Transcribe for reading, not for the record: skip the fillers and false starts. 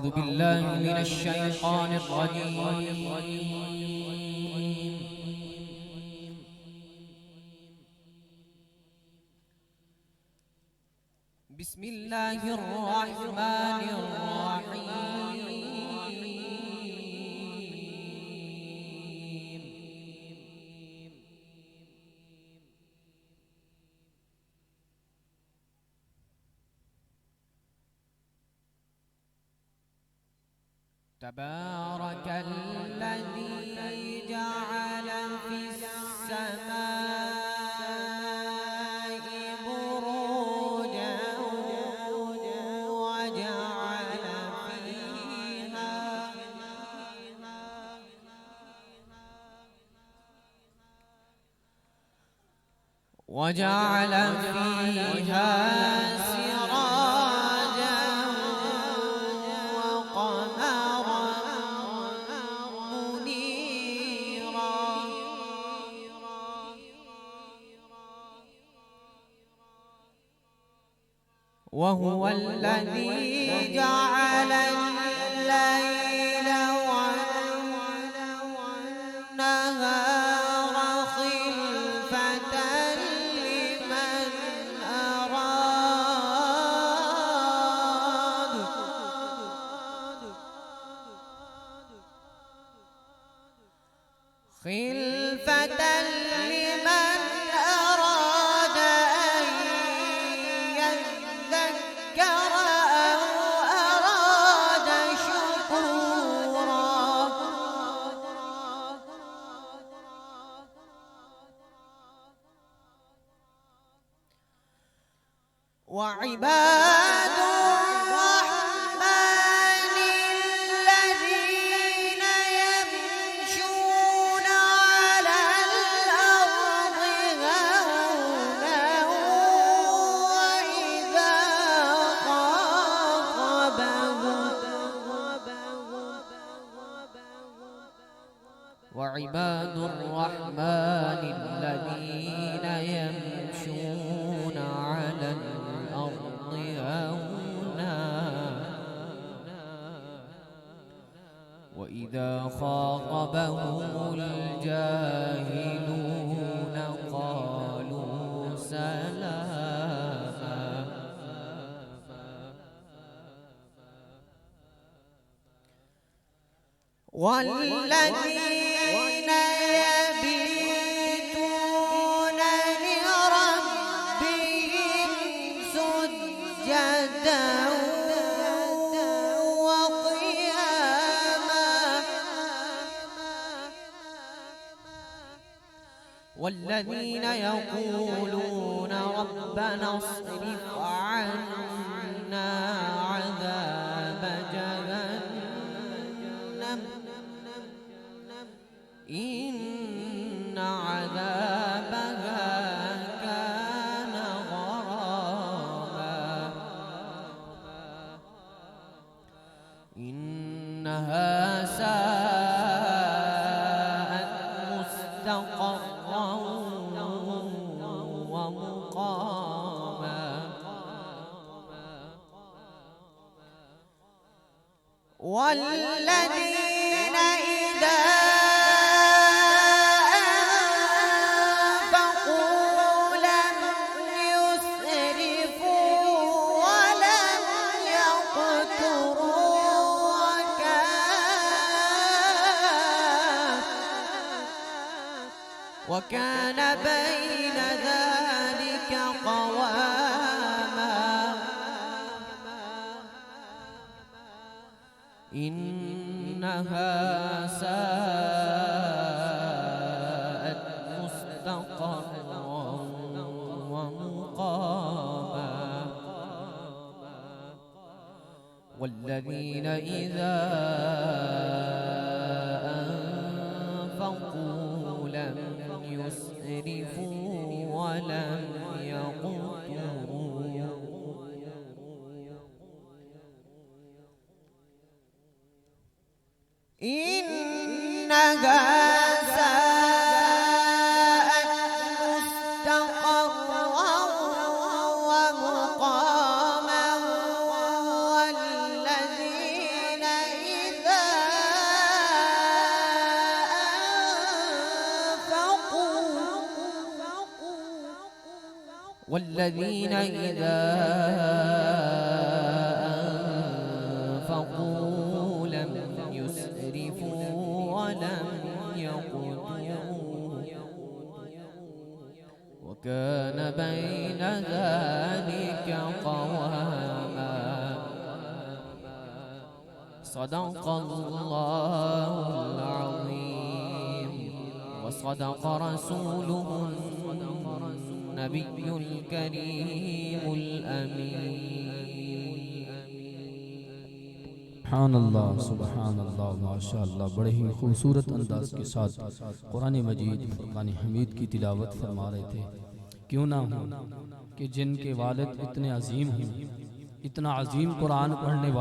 أعوذ بالله من الشيطان الرجيم. بسم الله الرحمن الرحيم. تبارك الذي جعل في السماء بروجا وجعل فيها سراجا وقمرا منيرا وهو الذي جعل الليل والنهار خلفة لمن أراد أن يذكر أو أراد شكورا وعباد الرحمن الذين يمشون على الأرض هونا وعباد الرحمن الذين يمشون على الأرض هونا وإذا خاطبهم الجاهلون قالوا سلاما والذين يبيتون لربهم سجدا وقياما والذين يقولون ربنا اصرف عنا عذاب جهنم إن عذابها كان غراما إنها ساءت مستقرا ومقاما والذين إذا أنفقوا لم يسرفوا ولم يقتروا وكان بين ذلك قواما إنها ساءت مستقرا ومقاما والذين إذا أنفقوا لم يسرفوا ولم يقتروا إنها ساءت مستقرا ومقاما والذين والذين إذا أنفقوا لم يسرفوا ولم يقتروا وكان بين ذلك قواما. صدق الله العظيم وصدق رسوله النبي الكريم الأمين. सुभान अल्लाह माशाअल्लाह। बड़े ही खूबसूरत अंदाज के साथ कुरान मजीद फुरकान हमीद की तिलावत फरमा रहे थे। क्यों ना हो कि जिनके वालिद इतने अजीम हैं, इतना अजीम कुरान पढ़ने वाले